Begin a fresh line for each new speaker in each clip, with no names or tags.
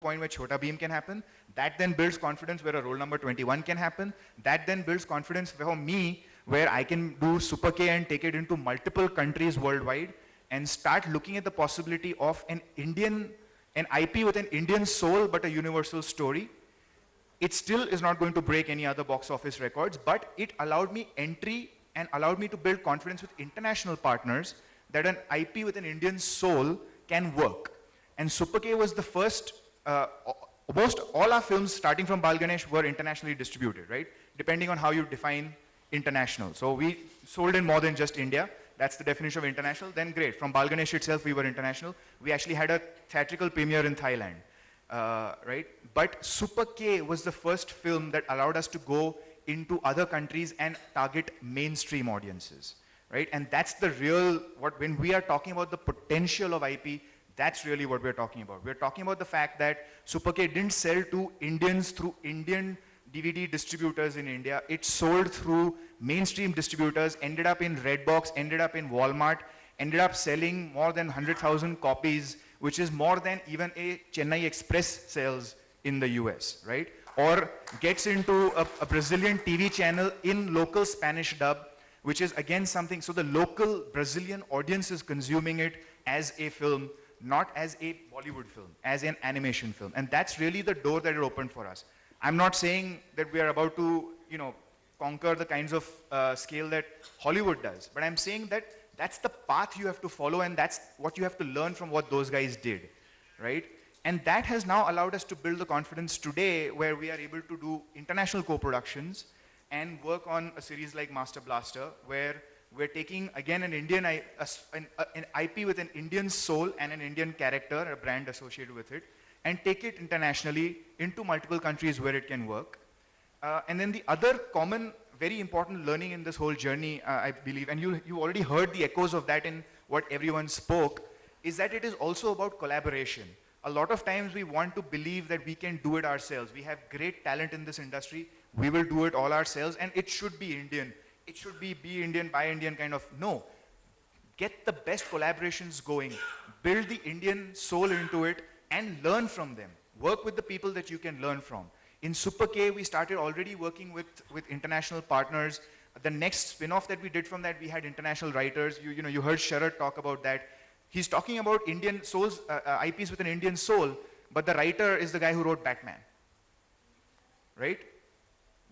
point where Chhota Bheem can happen. That then builds confidence where a role number 21 can happen. That then builds confidence for me where I can do Super K and take it into multiple countries worldwide and start looking at the possibility of an IP with an Indian soul but a universal story. It still is not going to break any other box office records, but it allowed me entry and allowed me to build confidence with international partners that an IP with an Indian soul can work. And Super K was the first, most all our films starting from Bal Ganesh were internationally distributed, right? Depending on how you define international. So we sold in more than just India. That's the definition of international. Then great, from Bal Ganesh itself we were international. We actually had a theatrical premiere in Thailand. Right? But Super K was the first film that allowed us to go into other countries and target mainstream audiences, right? And that's the real, when we are talking about the potential of IP, that's really what we're talking about. We're talking about the fact that Super K didn't sell to Indians through Indian DVD distributors in India. It sold through mainstream distributors, ended up in Redbox, ended up in Walmart, ended up selling more than 100,000 copies, which is more than even a Chennai Express sells in the US, right? Or gets into a Brazilian TV channel in local Spanish dub, which is again something, so the local Brazilian audience is consuming it as a film, not as a Bollywood film, as an animation film. And that's really the door that it opened for us. I'm not saying that we are about to, conquer the kinds of scale that Hollywood does, but I'm saying that that's the path you have to follow, and that's what you have to learn from what those guys did, right? And that has now allowed us to build the confidence today where we are able to do international co-productions and work on a series like Master Blaster, where we're taking, again, an IP with an Indian soul and an Indian character, a brand associated with it, and take it internationally into multiple countries where it can work. And then the other common, very important learning in this whole journey, I believe, and you already heard the echoes of that in what everyone spoke, is that it is also about collaboration. A lot of times we want to believe that we can do it ourselves. We have great talent in this industry. We will do it all ourselves, and it should be Indian. It should be Indian, buy Indian kind of. No. Get the best collaborations going. Build the Indian soul into it and learn from them. Work with the people that you can learn from. In Super K, we started already working with international partners. The next spin-off that we did from that, we had international writers. You heard Sharad talk about that. He's talking about Indian souls, IPs with an Indian soul, but the writer is the guy who wrote Batman, right?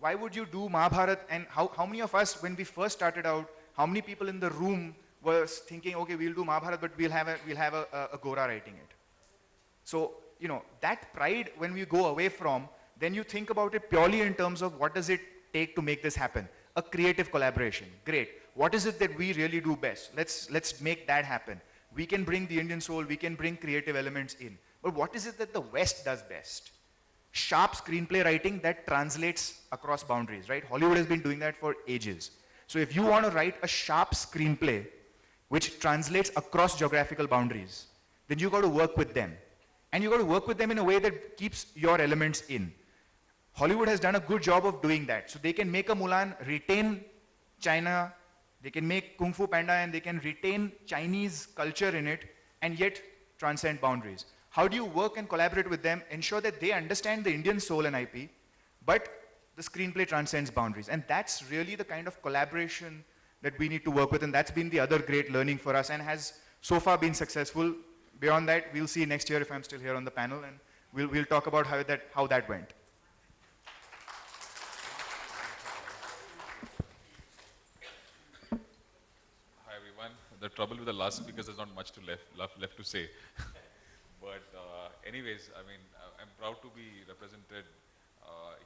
Why would you do Mahabharat? And how many of us, when we first started out, how many people in the room were thinking, okay, we'll do Mahabharat, but we'll have a Gora writing it. So, that pride, when we go away from, then you think about it purely in terms of what does it take to make this happen? A creative collaboration, great. What is it that we really do best? Let's make that happen. We can bring the Indian soul, we can bring creative elements in. But what is it that the West does best? Sharp screenplay writing that translates across boundaries, right? Hollywood has been doing that for ages. So if you want to write a sharp screenplay which translates across geographical boundaries, then you got to work with them. And you got to work with them in a way that keeps your elements in. Hollywood has done a good job of doing that. So they can make a Mulan, retain China, they can make Kung Fu Panda, and they can retain Chinese culture in it, and yet transcend boundaries. How do you work and collaborate with them, ensure that they understand the Indian soul and IP, but the screenplay transcends boundaries? And that's really the kind of collaboration that we need to work with, and that's been the other great learning for us and has so far been successful. Beyond that, we'll see next year if I'm still here on the panel, and we'll talk about how that went.
The trouble with the last speakers, there's not much left to say. But anyways, I'm proud to be represented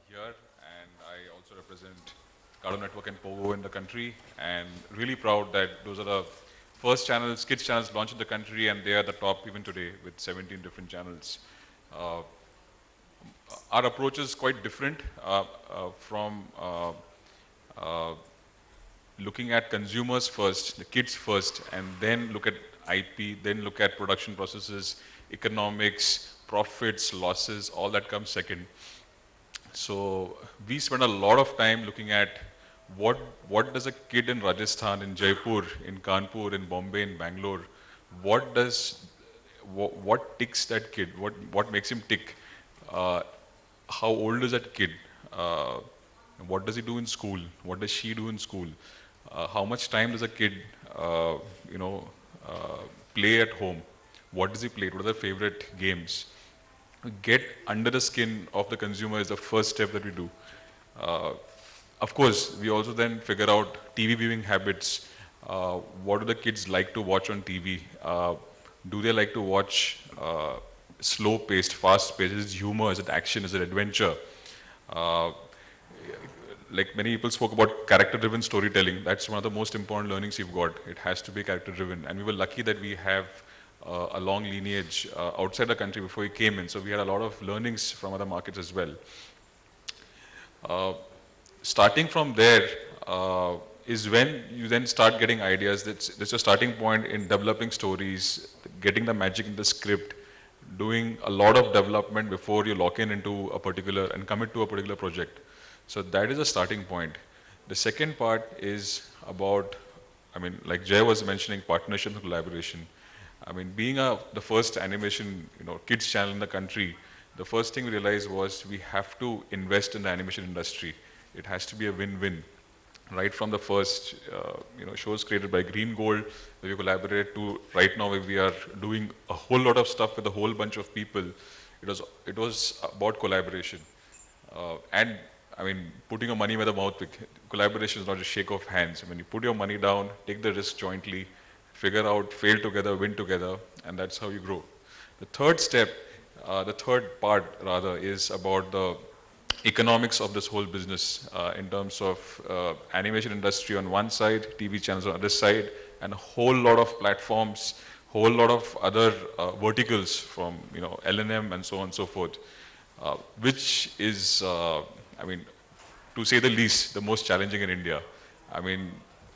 here, and I also represent Cartoon Network and Pogo in the country, and really proud that those are the first channels, kids channels launched in the country, and they are the top even today with 17 different channels. Our approach is quite different from looking at consumers first, the kids first, and then look at IP, then look at production processes, economics, profits, losses, all that comes second. So we spend a lot of time looking at what does a kid in Rajasthan, in Jaipur, in Kanpur, in Bombay, in Bangalore, what ticks that kid, what makes him tick, uh, how old is that kid? Uh, what does he do in school? What does she do in school? How much time does a kid, uh, you know, uh, play at home? What does he play? What are their favorite games? Get under the skin of the consumer is the first step that we do. Uh, of course, we also then figure out TV viewing habits. What do the kids like to watch on TV? Do they like to watch slow-paced, fast-paced? Is it humor? Is it action? Is it adventure? Uh, like many people spoke about character-driven storytelling. That's one of the most important learnings you've got. It has to be character-driven. And we were lucky that we have a long lineage outside the country before we came in. So we had a lot of learnings from other markets as well. Uh, Starting from there is when you then start getting ideas. That's a starting point in developing stories, getting the magic in the script, doing a lot of development before you lock in into a particular and commit to a particular project. So that is a starting point. The second part is about, I mean, like Jay was mentioning, partnership and collaboration. I mean, being the first animation, kids channel in the country, the first thing we realized was we have to invest in the animation industry. It has to be a win-win. Right from the first, shows created by Green Gold, where we collaborate, to right now where we are doing a whole lot of stuff with a whole bunch of people. It was about collaboration, and I mean, putting your money where the mouth. Collaboration is not just shake of hands. I mean, you put your money down, take the risk jointly, figure out, fail together, win together, and that's how you grow. The third step, the third part rather, is about the economics of this whole business in terms of animation industry on one side, TV channels on the other side, and a whole lot of platforms, whole lot of other verticals from L&M and so on and so forth, which is, I mean, to say the least, the most challenging in India. I mean,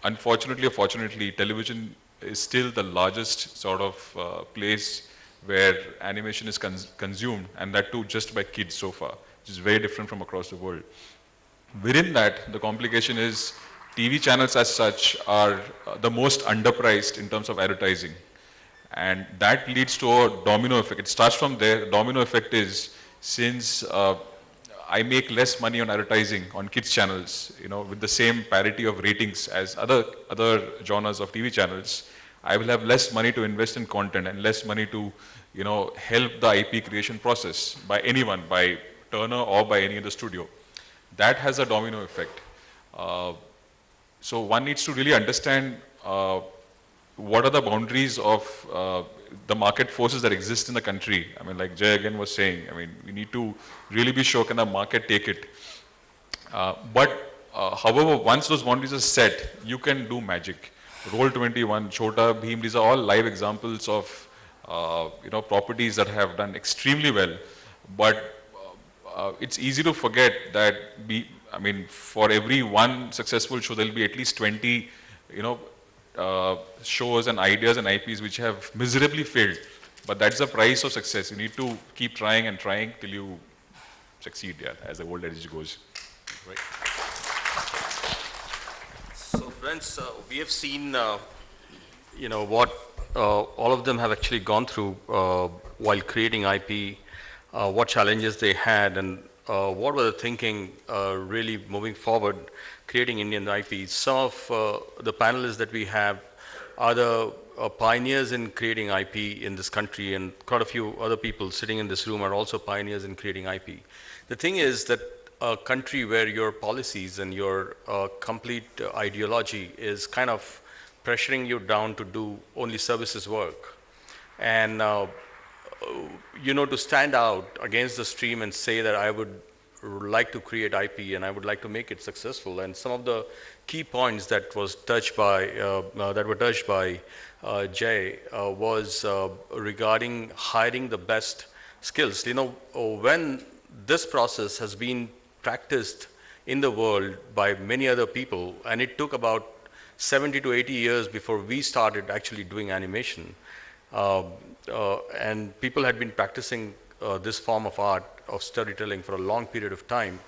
unfortunately or fortunately, television is still the largest sort of place where animation is consumed, and that too just by kids so far, which is very different from across the world. Within that, the complication is TV channels as such are the most underpriced in terms of advertising. And that leads to a domino effect. It starts from there. The domino effect is, since I make less money on advertising on kids channels, with the same parity of ratings as other genres of TV channels, I will have less money to invest in content and less money to, help the IP creation process by anyone, by Turner or by any other studio. That has a domino effect. So one needs to really understand what are the boundaries of the market forces that exist in the country. I mean, like Jay again was saying, I mean, we need to really be sure can the market take it. However, once those boundaries are set, you can do magic. Roll 21, Chota, Bheem, these are all live examples of properties that have done extremely well. But it's easy to forget that for every one successful show, there'll be at least 20, shows and ideas and IPs which have miserably failed. But that's the price of success. You need to keep trying and trying till you succeed, yeah, as the old adage goes. Right.
So friends, we have seen, what all of them have actually gone through while creating IP, what challenges they had, and what were the thinking really moving forward, creating Indian IPs. Some of the panelists that we have are the pioneers in creating IP in this country, and quite a few other people sitting in this room are also pioneers in creating IP. The thing is that a country where your policies and your complete ideology is kind of pressuring you down to do only services work, and to stand out against the stream and say that I would like to create IP and I would like to make it successful. And some of the key points that were touched by Jay was regarding hiring the best skills. When this process has been practiced in the world by many other people, and it took about 70 to 80 years before we started actually doing animation. And people had been practicing this form of art, of storytelling, for a long period of time.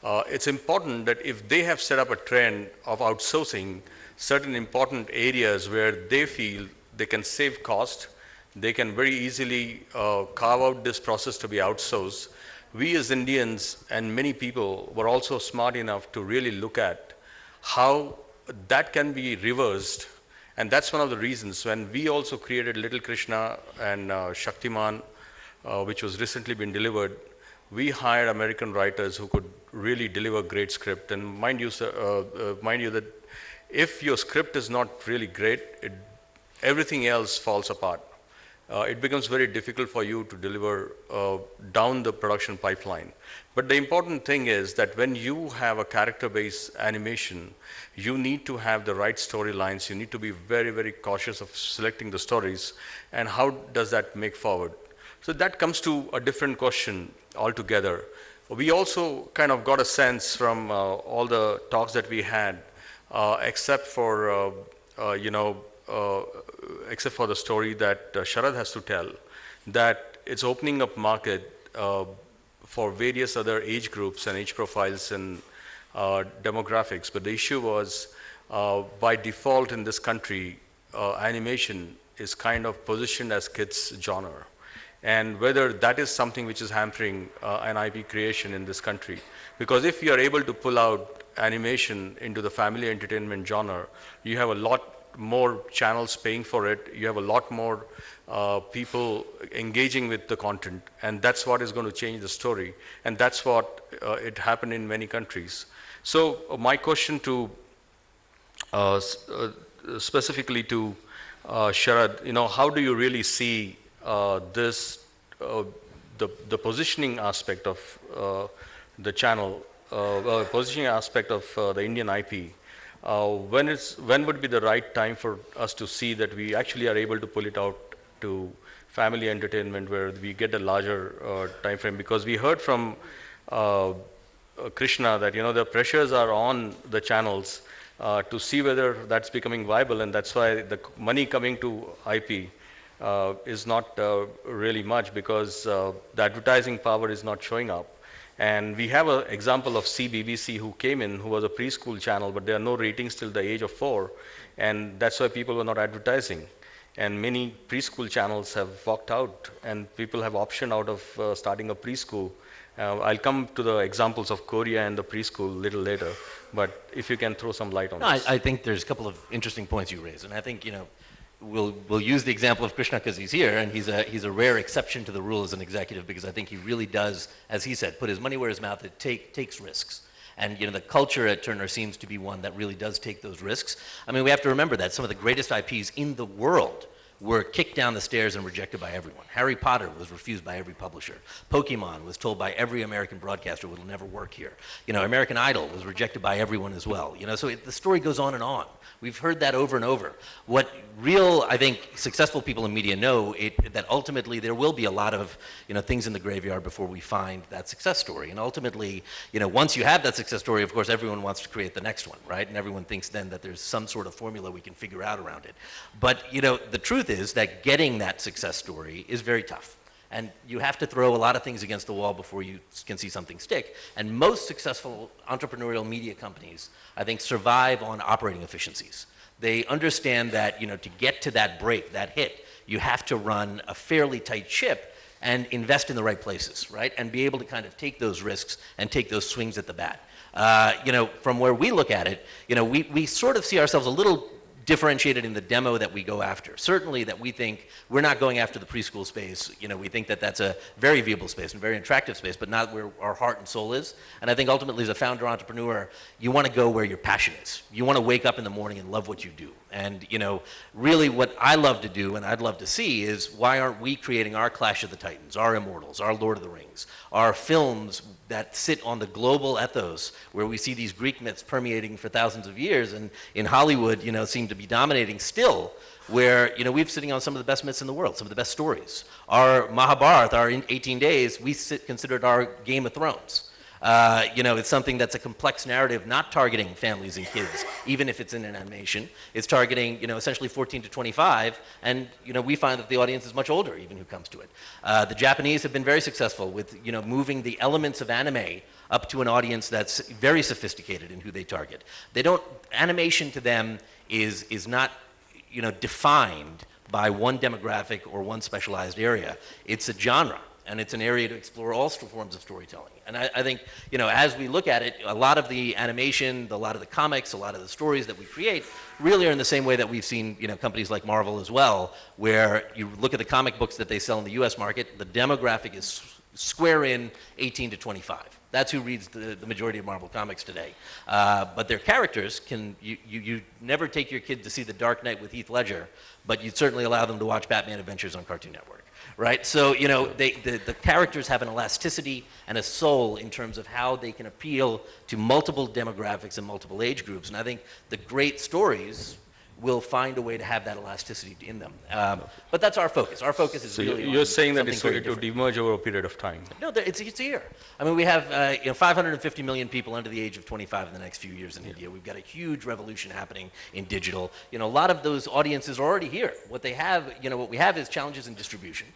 It's important that if they have set up a trend of outsourcing certain important areas where they feel they can save cost, they can very easily carve out this process to be outsourced, we as Indians and many people were also smart enough to really look at how that can be reversed. And that's one of the reasons when we also created Little Krishna and Shaktiman, which was recently been delivered, we hired American writers who could really deliver great script. And mind you, mind you that if your script is not really great, everything else falls apart. It becomes very difficult for you to deliver down the production pipeline. But the important thing is that when you have a character-based animation, you need to have the right storylines. You need to be very, very cautious of selecting the stories. And how does that make forward? So that comes to a different question altogether. We also kind of got a sense from all the talks that we had, except for, except for the story that Sharad has to tell, that it's opening up market for various other age groups and age profiles and demographics. But the issue was, by default in this country, animation is kind of positioned as kids' genre. And whether that is something which is hampering an IP creation in this country. Because if you are able to pull out animation into the family entertainment genre, you have a lot more channels paying for it, you have a lot more people engaging with the content, and that's what is going to change the story, and that's what it happened in many countries. So my question to specifically to Sharad, how do you really see this, the positioning aspect of the channel, positioning aspect of the Indian IP? When would be the right time for us to see that we actually are able to pull it out to family entertainment where we get a larger time frame? Because we heard from Krishna that the pressures are on the channels to see whether that's becoming viable, and that's why the money coming to IP is not really much, because the advertising power is not showing up. And we have an example of CBBC who came in, who was a preschool channel, but there are no ratings till the age of 4, and that's why people were not advertising. And many preschool channels have walked out, and people have optioned out of starting a preschool. I'll come to the examples of Korea and the preschool a little later, but if you can throw some light on this.
I think there's a couple of interesting points you raised, and I think, we'll use the example of Krishna because he's here, and he's a rare exception to the rule as an executive, because I think he really does, as he said, put his money where his mouth is, takes risks. And the culture at Turner seems to be one that really does take those risks. I mean, we have to remember that some of the greatest IPs in the world were kicked down the stairs and rejected by everyone. Harry Potter was refused by every publisher. Pokemon was told by every American broadcaster it will never work here. American Idol was rejected by everyone as well. So the story goes on and on. We've heard that over and over. What real, I think, successful people in media know that ultimately there will be a lot of things in the graveyard before we find that success story. And ultimately, once you have that success story, of course, everyone wants to create the next one, right? And everyone thinks then that there's some sort of formula we can figure out around it. But the truth is that getting that success story is very tough. And you have to throw a lot of things against the wall before you can see something stick. And most successful entrepreneurial media companies, I think, survive on operating efficiencies. They understand that, to get to that break, that hit, you have to run a fairly tight ship and invest in the right places, right? And be able to kind of take those risks and take those swings at the bat. From where we look at it, we sort of see ourselves a little differentiated in the demo that we go after. Certainly that we think we're not going after the preschool space. We think that that's a very viable space and very attractive space, but not where our heart and soul is. And I think ultimately as a founder entrepreneur, you want to go where your passion is. You want to wake up in the morning and love what you do. And really what I love to do and I'd love to see is, why aren't we creating our Clash of the Titans, our Immortals, our Lord of the Rings, our films that sit on the global ethos, where we see these Greek myths permeating for thousands of years, and in Hollywood, seem to be dominating still, where, we're sitting on some of the best myths in the world, some of the best stories. Our Mahabharata, our 18 days, we considered our Game of Thrones. It's something that's a complex narrative, not targeting families and kids, even if it's in an animation. It's targeting, essentially 14 to 25, and, we find that the audience is much older, even who comes to it. The Japanese have been very successful with, moving the elements of anime up to an audience that's very sophisticated in who they target. Animation to them is not, defined by one demographic or one specialized area. It's a genre. and it's an area to explore all forms of storytelling. And I think, as we look at it, a lot of the animation, a lot of the comics, a lot of the stories that we create really are in the same way that we've seen, companies like Marvel as well, where you look at the comic books that they sell in the US market, the demographic is square in 18 to 25. That's who reads the majority of Marvel comics today. But their characters you never take your kid to see The Dark Knight with Heath Ledger, but you'd certainly allow them to watch Batman Adventures on Cartoon Network, right? So, the characters have an elasticity and a soul in terms of how they can appeal to multiple demographics and multiple age groups. And I think the great stories will find a way to have that elasticity in them. But that's our focus. Our focus is
So
really
you're
on
saying that
something
it
very
would
different.
emerge over a period of time?
No, it's here. I mean, we have 550 million people under the age of 25 in the next few years in India. We've got a huge revolution happening in digital. A lot of those audiences are already here. What they have, what we have is challenges in distribution.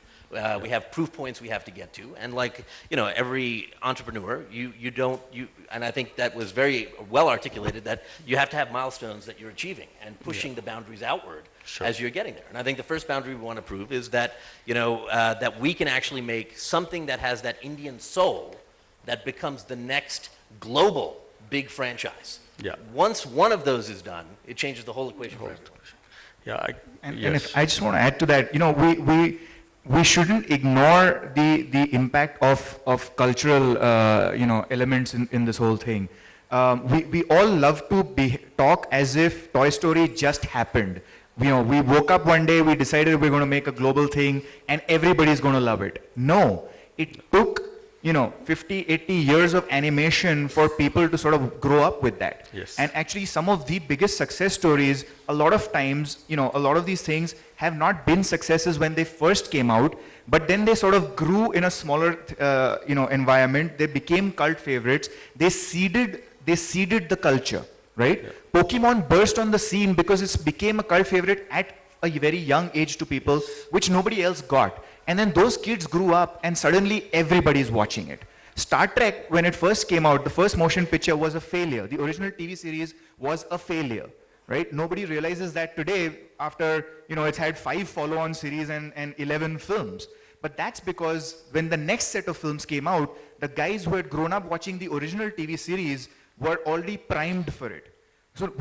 We have proof points we have to get to, and every entrepreneur, and I think that was very well articulated, that you have to have milestones that you're achieving and pushing the boundaries outward as you're getting there. And I think the first boundary we want to prove is that that we can actually make something that has that Indian soul that becomes the next global big franchise.
Yeah.
Once one of those is done, it changes the whole equation for everyone.
Yeah.
And
Yes.
if I just want to add to that, we shouldn't ignore the impact of cultural elements in this whole thing. We all love to talk as if Toy Story just happened. We woke up one day, we decided we're going to make a global thing, and everybody's going to love it. No, it took 50, 80 years of animation for people to sort of grow up with that.
Yes.
And actually some of the biggest success stories, a lot of times, a lot of these things have not been successes when they first came out, but then they sort of grew in a smaller, environment. They became cult favorites. They seeded the culture, right?
Yeah.
Pokemon burst on the scene because it became a cult favorite at a very young age to people, which nobody else got. And then those kids grew up and suddenly everybody's watching it. Star Trek, when it first came out, the first motion picture was a failure. The original TV series was a failure, right? Nobody realizes that today after, it's had 5 follow-on series and 11 films. But that's because when the next set of films came out, the guys who had grown up watching the original TV series were already primed for it. So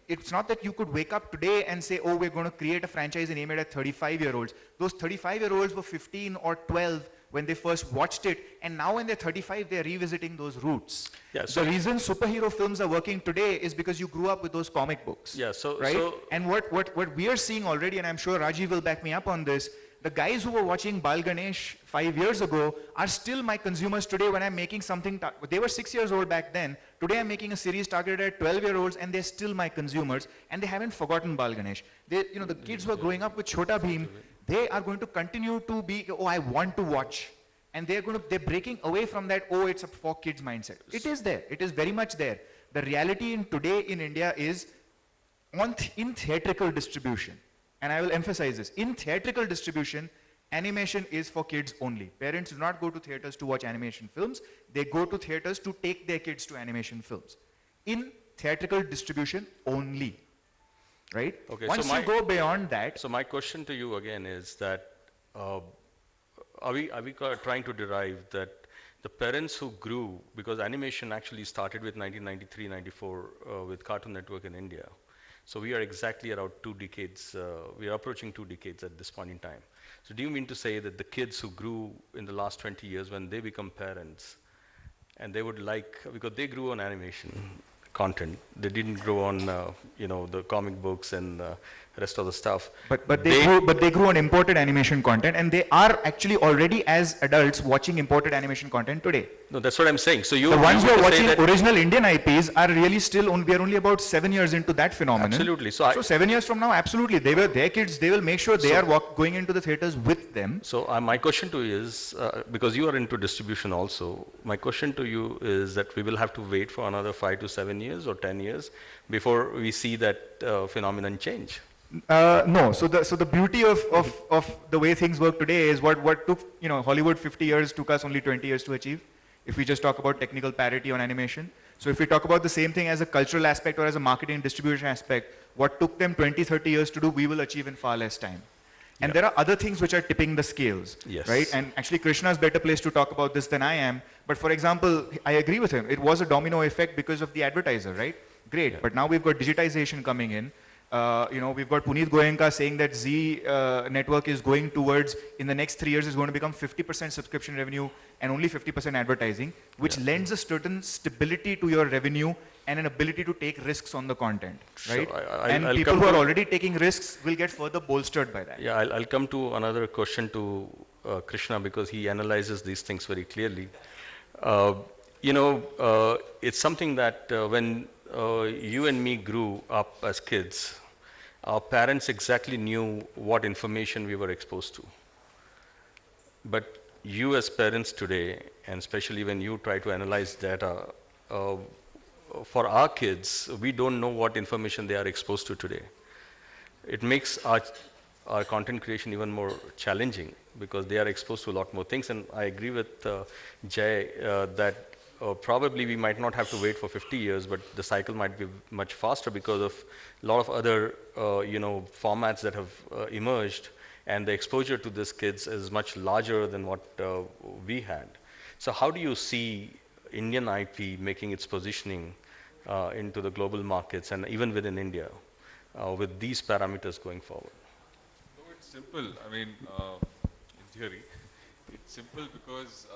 it's not that you could wake up today and say, oh, we're going to create a franchise and aim it at 35-year-olds. Those 35-year-olds were 15 or 12 when they first watched it, and now when they're 35, they're revisiting those roots.
Yeah, so
the reason superhero films are working today is because you grew up with those comic books.
Yeah, so-
right?
so-
And what we are seeing already, and I'm sure Rajiv will back me up on this, the guys who were watching Bal Ganesh 5 years ago are still my consumers today when I'm making something. They were 6 years old back then. Today I'm making a series targeted at 12-year-olds, and they're still my consumers, and they haven't forgotten Bal Ganesh. The kids who are growing up with Chhota Bheem, they are going to continue to be, oh, I want to watch. And they're breaking away from that, oh, it's a for kids mindset. It is there. It is very much there. The reality today in India is in theatrical distribution. And I will emphasize this. In theatrical distribution, animation is for kids only. Parents do not go to theaters to watch animation films. They go to theaters to take their kids to animation films. In theatrical distribution only. Right?
Okay,
Once
so
you go beyond that,
So my question to you again is that, are we trying to derive that the parents who grew, because animation actually started with 1993, 94 with Cartoon Network in India. So we are exactly around 2 decades, we are approaching 2 decades at this point in time. So do you mean to say that the kids who grew in the last 20 years, when they become parents, and they would because they grew on animation content, they didn't grow on, the comic books and rest of the stuff.
But they grew on imported animation content, and they are actually already as adults watching imported animation content today.
No, that's what I'm saying. So
The ones who are
mean to say
watching
that-
original Indian IPs are really still we are only about 7 years into that phenomenon.
Absolutely.
So 7 years from now, absolutely, their kids, they will make sure they are going into the theaters with them.
So my question to you is, because you are into distribution also, my question to you is that we will have to wait for another 5 to 7 years or 10 years before we see that phenomenon change.
No. So the beauty of the way things work today is what took Hollywood 50 years took us only 20 years to achieve. If we just talk about technical parity on animation. So if we talk about the same thing as a cultural aspect or as a marketing and distribution aspect, what took them 20, 30 years to do, we will achieve in far less time. And
Yeah.
there are other things which are tipping the scales,
Yes.
right? And actually, Krishna is better placed to talk about this than I am. But for example, I agree with him. It was a domino effect because of the advertiser, right? Great. But now we've got digitization coming in. We've got Puneet Goenka saying that Z network is going towards, in the next 3 years, is going to become 50% subscription revenue and only 50% advertising, which lends a certain stability to your revenue and an ability to take risks on the content,
Sure.
right? And
I'll
people
come
who are
to-
already taking risks will get further bolstered by that.
Yeah, I'll come to another question to Krishna because he analyzes these things very clearly. Uh, it's something that when you and me grew up as kids, our parents exactly knew what information we were exposed to. But you as parents today, and especially when you try to analyze data, uh, for our kids, we don't know what information they are exposed to today. It makes our content creation even more challenging because they are exposed to a lot more things. And I agree with Jay that probably we might not have to wait for 50 years, but the cycle might be much faster because of a lot of other formats that have emerged, and the exposure to these kids is much larger than what we had. So how do you see Indian IP making its positioning into the global markets and even within India with these parameters going forward?
No, it's simple. I mean, in theory, it's simple because